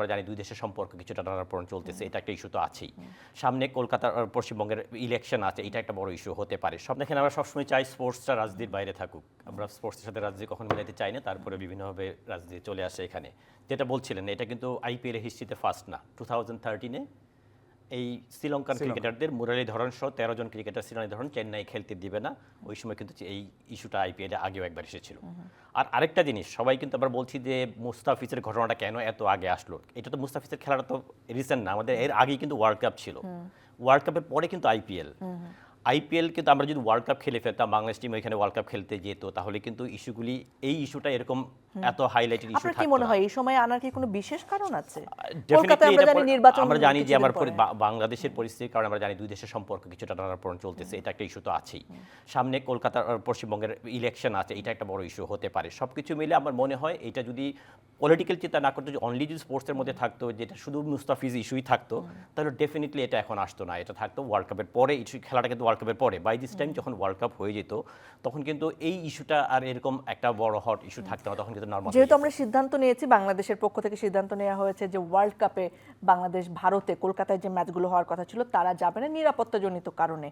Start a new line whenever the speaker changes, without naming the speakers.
আমরা জানি দুই দেশের সম্পর্ক কিছুটা টানাপোড়েন চলতেছে, এটা একটা ইস্যু তো আছেই। সামনে কলকাতা আর পশ্চিমবঙ্গের ইলেকশন আছে, এটা একটা বড় ইস্যু হতে পারে। সব দেখেন আমরা সবসময় চাই স্পোর্টসটা রাজনীতির বাইরে থাকুক, আমরা স্পোর্টসের সাথে রাজনীতি কখনো মিলাইতে চাই না, তারপরে বিভিন্নভাবে রাজনীতি চলে আসে এখানে। যেটা বলছিলেন এটা কিন্তু আইপিএল এর হিস্ট্রিতে ফার্স্ট না। 2013-এ এই শ্রীলঙ্কান ক্রিকেটারদের মুরালীধরন সহ 13 জন ক্রিকেটার শ্রীলঙ্কাধরন চেন্নাই খেলতে দিবে না, ওই সময় কিন্তু এই ইস্যুটা আইপিএলে আগেও একবার এসেছিল। আর আরেকটা জিনিস সবাই কিন্তু আবার বলছি যে মুস্তাফিজের ঘটনাটা কেন এত আগে আসলো, এটা তো মুস্তাফিজের খেলাটা তো রিসেন্ট না, আমাদের এর আগেই কিন্তু ওয়ার্ল্ড কাপ ছিল, ওয়ার্ল্ড কাপের পরে কিন্তু আইপিএল কিন্তু আমরা যদি ওয়ার্ল্ড কাপ খেলে ফেলতাম, বাংলাদেশ টিম এখানে ওয়ার্ল্ড কাপ খেলতে যেত, তাহলে কিন্তু এই ইস্যুটা এরকম এত হাইলাইটেড ইস্যু
আপনার কি
থাকতো
মনে
না।
হয় এই সময় আনার কি কোনো বিশেষ কারণ আছে?
Definitely
কলকাতায় আমরা
এটা
জানি নির্বাচন,
আমরা জানি যে
কিছুদিন
আমার
পরে।
বাংলাদেশের পরিস্থিতির কারণে আমরা জানি দুই দেশের সম্পর্ক কিছুটা টানাপোড়েন চলতেছে, এটা একটা ইস্যু তো আছেই। সামনে কলকাতা আর পশ্চিমবঙ্গের ইলেকশন আছে, এটা একটা বড় ইস্যু হতে পারে। সবকিছু মিলে আমার মনে হয় এটা যদি পলিটিক্যাল চিন্তা না করতে, অনলি যদি স্পোর্টসের মধ্যে থাকতো, যেটা শুধু মুস্তাফিজ ইস্যুই থাকতো, তাহলে ডেফিনেটলি এটা এখন আসতো না, এটা থাকতো ওয়ার্ল্ড কাপের পরে। ইস্যু খেলাটা কিন্তু ওয়ার্ল্ড কাপের পরে, বাই দিস টাইম যখন ওয়ার্ল্ড কাপ হয়ে যেত তখন কিন্তু এই ইস্যুটা আর এরকম একটা বড় হট ইস্যু থাকতো না, তখন কিন্তু নরমাল।
যেহেতু আমরা সিদ্ধান্ত নিয়েছি, বাংলাদেশের পক্ষ থেকে সিদ্ধান্ত নেওয়া হয়েছে যে ওয়ার্ল্ড কাপে বাংলাদেশ ভারতে কলকাতায় যে ম্যাচগুলো হওয়ার কথা ছিল তারা যাবে না নিরাপত্তাজনিত কারণে,